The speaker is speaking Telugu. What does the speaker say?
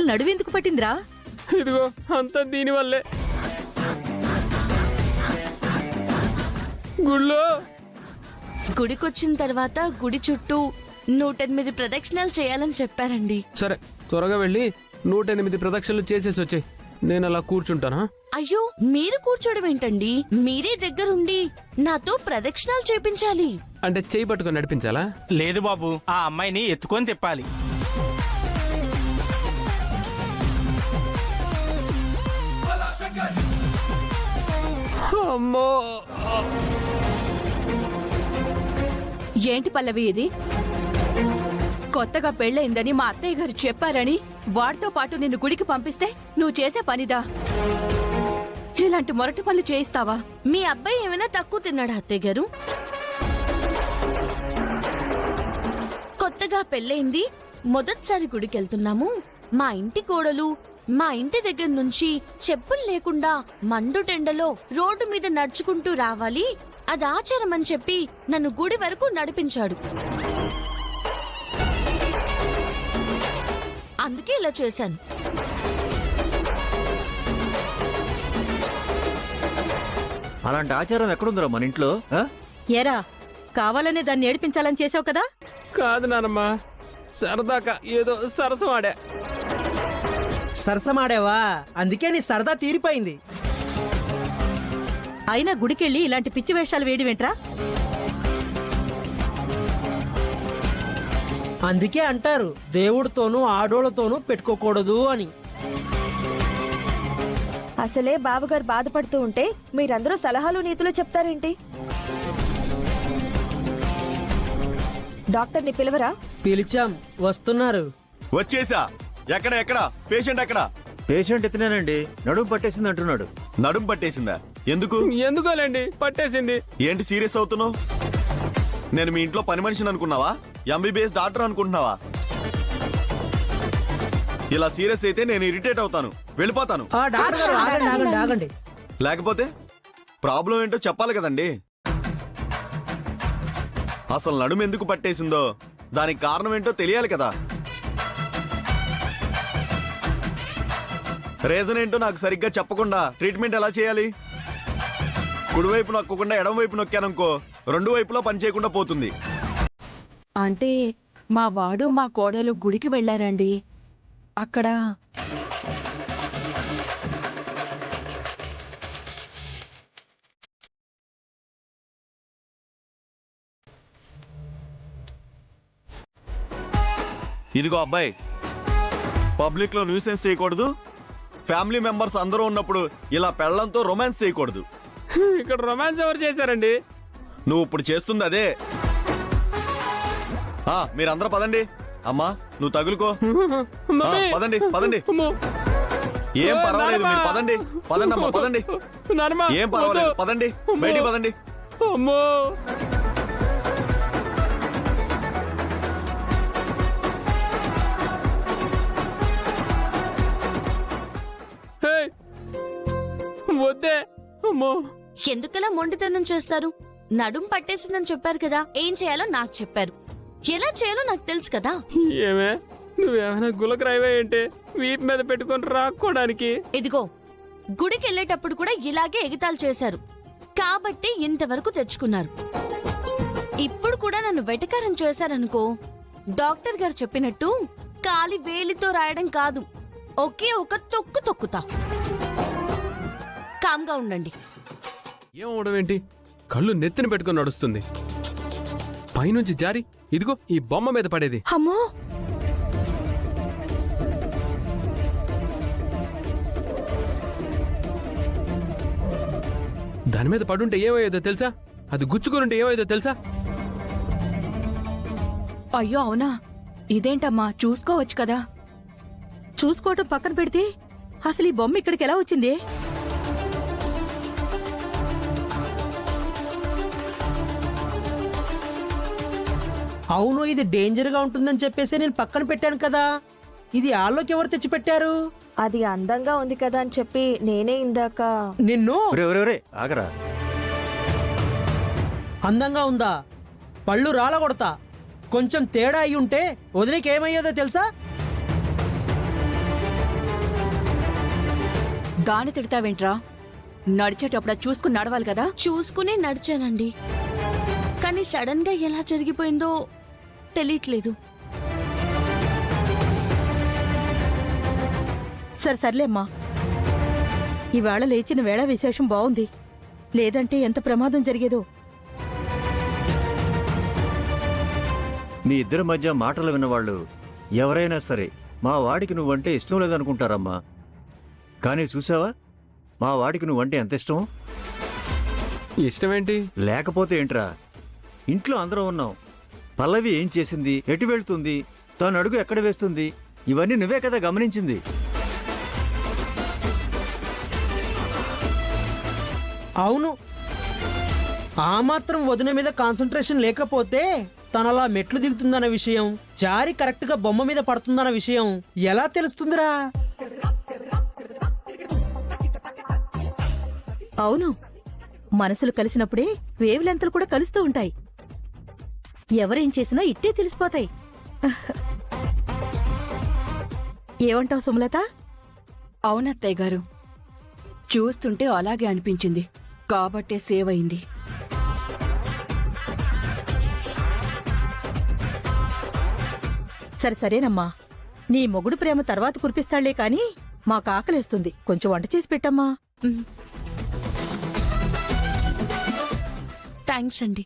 నడువెందుకు పట్టిందిరా? ఇదిగో అంతా దీనివల్లే. గుళ్ళో గుడికొచ్చిన తర్వాత గుడి చుట్టూ 108 ప్రదక్షిణాలు చేయాలని చెప్పారండి. సరే, త్వరగా వెళ్ళి 108 ప్రదక్షిణలు చేసేసి వచ్చే. నేను అలా కూర్చుంటానా? అయ్యో, మీరు కూర్చోడం ఏంటండి? మీరే దగ్గరుండి నాతో ప్రదక్షిణాలు చేపించాలి. అంటే చేయి పట్టుకొని నడిపించాలా? లేదు బాబు, ఆ అమ్మాయిని ఎత్తుకొని తిప్పాలి. అమ్మో, ఏంటి పల్లవి ఇది? కొత్తగా పెళ్ళయిందని మా అత్తయ్య గారు చెప్పారని వాడితో పాటు నిన్ను గుడికి పంపిస్తే నువ్వు చేసే పనిదా? ఇలాంటి మొరటి పనులు చేయిస్తావా? మీ అబ్బాయి ఏమైనా తక్కువ తిన్నాడా అత్తయ్య గారు? కొత్తగా పెళ్ళయింది, మొదటిసారి గుడికెళ్తున్నాము. మా ఇంటి కోడలు మా ఇంటి దగ్గర నుంచి చెప్పులు లేకుండా మండుటెండలో రోడ్డు మీద నడుచుకుంటూ రావాలి, అది ఆచారం అని చెప్పి నన్ను గుడి వరకు నడిపించాడు. అందుకే ఇలా చేశాను. అలాంటి ఆచారం ఎక్కడుందిరా మన ఇంట్లో? ఏరా, కావాలనే దాన్ని ఏడిపించాలని చేసావు కదా? కాదు నానమ్మా, సరదాకా ఏదో సరసం ఆడా. సరసమాడావా? అందుకే నీ సరదా తీరిపోయింది. అయినా గుడికెళ్ళి ఇలాంటి పిచ్చి వేషాలు వేయడమేంట్రా? అందుకే అంటారు దేవుడితోనూ ఆడోళ్లతోనూ పెట్టుకోకూడదు అని. అసలే బావగారు బాధపడుతూ ఉంటే మీరందరూ సలహాలు నీతులు చెప్తారేంటి? డాక్టర్ని పిలవరా? పిలిచాం, వస్తున్నారు. వచ్చేసా. ఎక్కడ ఎక్కడ పేషెంట్ ఎక్కడ? పేషెంట్ ఇతనేనండి, నడుము పట్టేసింది అంటున్నాడు. నడుం పట్టేసిందా? ఎందుకు? ఎందుకోలేండి, పట్టేసింది. ఏంటి సీరియస్ అవుతున్నావు? నేను మీ ఇంట్లో పని మనిషిని అనుకున్నావా? ఎంబీబీఎస్ డాక్టర్ అనుకుంటున్నావా? ఇలా సీరియస్ అయితే నేను ఇరిటేట్ అవుతాను, వెళ్ళిపోతాను. డాక్టర్ గారు ఆగండి ఆగండి ఆగండి. లేకపోతే ప్రాబ్లం ఏంటో చెప్పాలి కదండి. అసలు నడుము ఎందుకు పట్టేసిందో దానికి కారణం ఏంటో తెలియాలి కదా. రీజన్ ఏంటో నాకు సరిగ్గా చెప్పకుండా ట్రీట్మెంట్ ఎలా చేయాలి? కుడివైపు నొక్కకుండా ఎడం వైపు నొక్కాననుకో, రెండు వైపులా పని చేయకుండా పోతుంది. అంటే మా వాడు మా కోడలు గుడికి వెళ్లారండి. అక్కడ ఇదిగో అబ్బాయి, పబ్లిక్ లో న్యూసెన్స్ చేయకూడదు. ఫ్యామిలీ మెంబర్స్ అందరూ ఉన్నప్పుడు ఇలా పెళ్లంతో రొమాన్స్ చేయకూడదు. ఇక్కడ రొమాన్స్ ఎవరు చేశారండి? నువ్వు ఇప్పుడు చేస్తుంది అదే. మీరందరూ పదండి. అమ్మా, నువ్వు తగులుకో. పదండి పదండి. ఏం పర్వాలేదు, మీరు పదండి. పదండి అమ్మా, పదండి. ఏం పర్వాలేదు, పదండి. బయటికి పదండి. అమ్మో, వద్దే. అమ్మో, ఎందుకలా మొండితనం చేస్తారు? నడుం పట్టేసిందని చెప్పారు కదా, ఏం చేయాలో నాకు చెప్పారు. ఎలా చేయాలో నాకు తెలుసు కదా. ఏమే, నువ్వేమైనా గులకరాయివే ఏంటే వీపు మీద పెట్టుకొని రాక్కోడానికి? ఇదిగో, గుడికి వెళ్ళేటప్పుడు కూడా ఇలాగే ఎగతాళి చేశారు కాబట్టి ఇంతవరకు తెచ్చుకున్నారు. ఇప్పుడు కూడా నన్ను వెటకారం చేశారనుకో, డాక్టర్ గారు చెప్పినట్టు కాలి వేలితో రాయడం కాదు, ఒకే ఒక తొక్కు తొక్కుతా. కామ్గా ఉండండి. ఏం అవడం ఏంటి? కళ్ళు నెత్తిన పెట్టుకొని నడుస్తుంది. పైనుంచి జారి ఇదిగో ఈ బొమ్మ మీద పడేది. అమ్మో, దాని మీద పడుంటే ఏమయ్యేదో తెలుసా? అది గుచ్చుకునుంటే ఏమయ్యేదో తెలుసా? అయ్యో అవునా? ఇదేంటమ్మా, చూసుకోవచ్చు కదా. చూసుకోవటం పక్కన పెడితే అసలు ఈ బొమ్మ ఇక్కడికి ఎలా వచ్చింది? అవును, ఇది డేంజర్ గా ఉంటుందని చెప్పేసి నేను పక్కన పెట్టాను కదా. ఇది ఆల్లోకి ఎవరు తెచ్చి పెట్టారు? అది అందంగా ఉంది కదా అని చెప్పి నేనే ఇందాక. నిన్ను ఆగరా. అందంగా ఉందా? పళ్ళు రాలగొడతా. కొంచెం తేడా అయి ఉంటే వదిలేకి ఏమయ్యేదో తెలుసా? దాని తిడతావేంట్రా? నడిచేటప్పుడు అది చూసుకుని నడవాలి కదా. చూసుకునే నడిచానండి, కానీ సడన్ గా ఎలా జరిగిపోయిందో తెలియట్లేదు. సర్లేమ్మా, ఇవాళ లేచిన వేళ విశేషం బాగుంది, లేదంటే ఎంత ప్రమాదం జరిగేదో. మీ ఇద్దరి మధ్య మాటలు విన్నవాళ్ళు ఎవరైనా సరే మా వాడికి నువ్వంటే ఇష్టం లేదనుకుంటారమ్మా. కానీ చూసావా, మా వాడికి నువ్వంటే ఎంత ఇష్టం. ఇష్టమేంటి? లేకపోతే ఏంట్రా, ఇంట్లో అందరం ఉన్నాం. పల్లవి ఏం చేసింది, ఎటు వెళ్తుంది, తను అడుగు ఎక్కడ వేస్తుంది, ఇవన్నీ నువ్వే కదా గమనించింది. అవును, ఆ మాత్రం వదిన మీద కాన్సన్ట్రేషన్ లేకపోతే తనలా మెట్లు దిగుతుందన్న విషయం, జారి కరెక్ట్ గా బొమ్మ మీద పడుతుందన్న విషయం ఎలా తెలుస్తుందిరా? అవును, మనసులు కలిసినప్పుడే వేవ్ లెంత్లు కూడా కలుస్తూ ఉంటాయి. ఎవరేం చేసినా ఇట్టే తెలిసిపోతాయి. ఏమంటావు సుమలత? అవునత్తయ్య గారు, చూస్తుంటే అలాగే అనిపించింది కాబట్టే సేవ్ అయింది. సరేనమ్మా, నీ మొగుడు ప్రేమ తర్వాత కురిపిస్తాళ్లే కాని మాకు ఆకలేస్తుంది, కొంచెం వంట చేసి పెట్టమ్మా. థ్యాంక్స్ అండి.